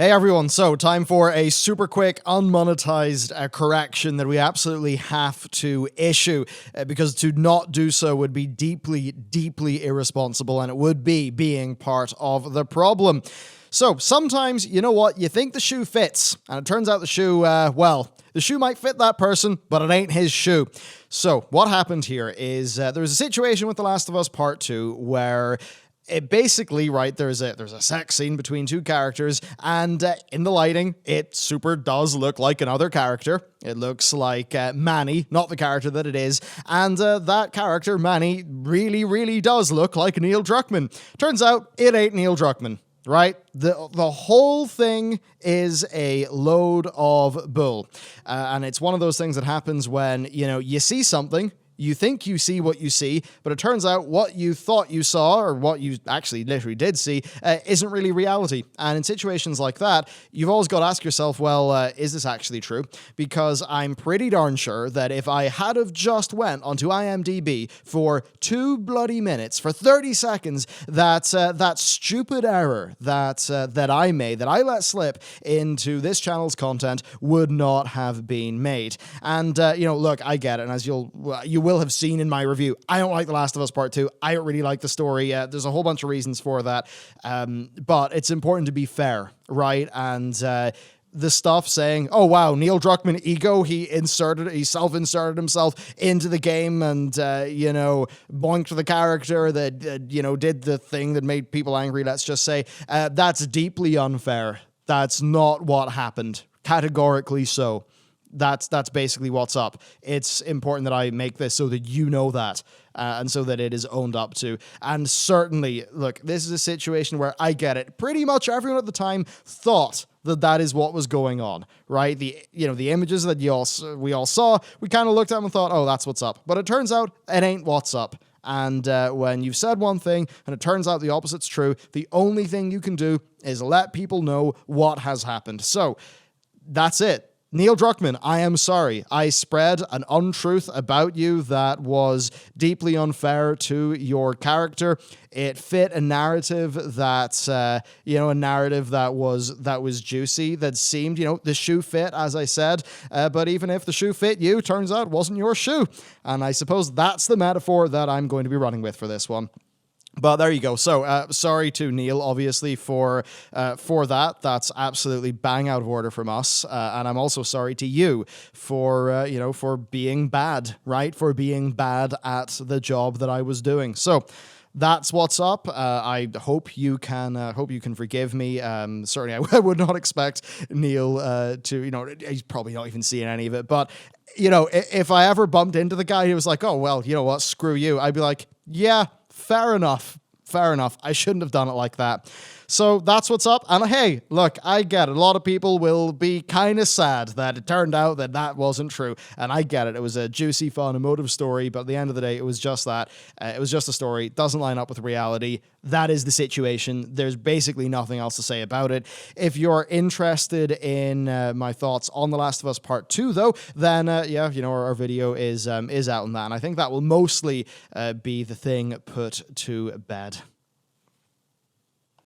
Hey everyone, so time for a super quick unmonetized correction that we absolutely have to issue because to not do so would be deeply, deeply irresponsible, and it would be being part of the problem. So sometimes, you know what, you think the shoe fits, and it turns out the shoe, the shoe might fit that person, but it ain't his shoe. So what happened here is there was a situation with The Last of Us Part 2 where it basically, right, there's a sex scene between two characters, and in the lighting, it super does look like another character. It looks like Manny, not the character that it is, and that character, Manny, really, really does look like Neil Druckmann. Turns out, it ain't Neil Druckmann. Right? The whole thing is a load of bull. And it's one of those things that happens when, you see something, you think you see what you see, but it turns out what you thought you saw, or what you actually literally did see, isn't really reality. And in situations like that, you've always got to ask yourself, well, is this actually true? Because I'm pretty darn sure that if I had have just went onto IMDb for 2 bloody minutes, for 30 seconds, that stupid error that I made, that I let slip into this channel's content would not have been made. And, look, I get it, and as you will have seen in my review, I don't like The Last of Us Part 2. I don't really like the story. There's a whole bunch of reasons for that. But it's important to be fair, right? And the stuff saying, oh, wow, Neil Druckmann ego, he self-inserted himself into the game and, boinked the character that, did the thing that made people angry, let's just say. That's deeply unfair. That's not what happened. Categorically so. That's basically what's up. It's important that I make this so that you know that, and so that it is owned up to. And certainly, look, this is a situation where I get it. Pretty much everyone at the time thought that is what was going on, right? The images that we all saw, we kind of looked at them and thought, oh, that's what's up. But it turns out it ain't what's up. And when you've said one thing and it turns out the opposite's true, the only thing you can do is let people know what has happened. So that's it. Neil Druckmann, I am sorry. I spread an untruth about you that was deeply unfair to your character. It fit a narrative that, was juicy, that seemed, the shoe fit, as I said. But even if the shoe fit you, turns out it wasn't your shoe. And I suppose that's the metaphor that I'm going to be running with for this one. But there you go. So sorry to Neil, obviously, for that. That's absolutely bang out of order from us. And I'm also sorry to you for being bad, right? For being bad at the job that I was doing. So that's what's up. I hope you can forgive me. Certainly, I would not expect Neil to, he's probably not even seeing any of it. But, if I ever bumped into the guy who was like, oh, well, you know what, screw you, I'd be like, yeah, fair enough. I shouldn't have done it like that. So that's what's up. And hey, look, I get it. A lot of people will be kind of sad that it turned out that wasn't true. And I get it. It was a juicy, fun, emotive story. But at the end of the day, it was just that. It was just a story. It doesn't line up with reality. That is the situation. There's basically nothing else to say about it. If you're interested in my thoughts on The Last of Us Part 2, though, then, our video is out on that. And I think that will mostly be the thing put to bed.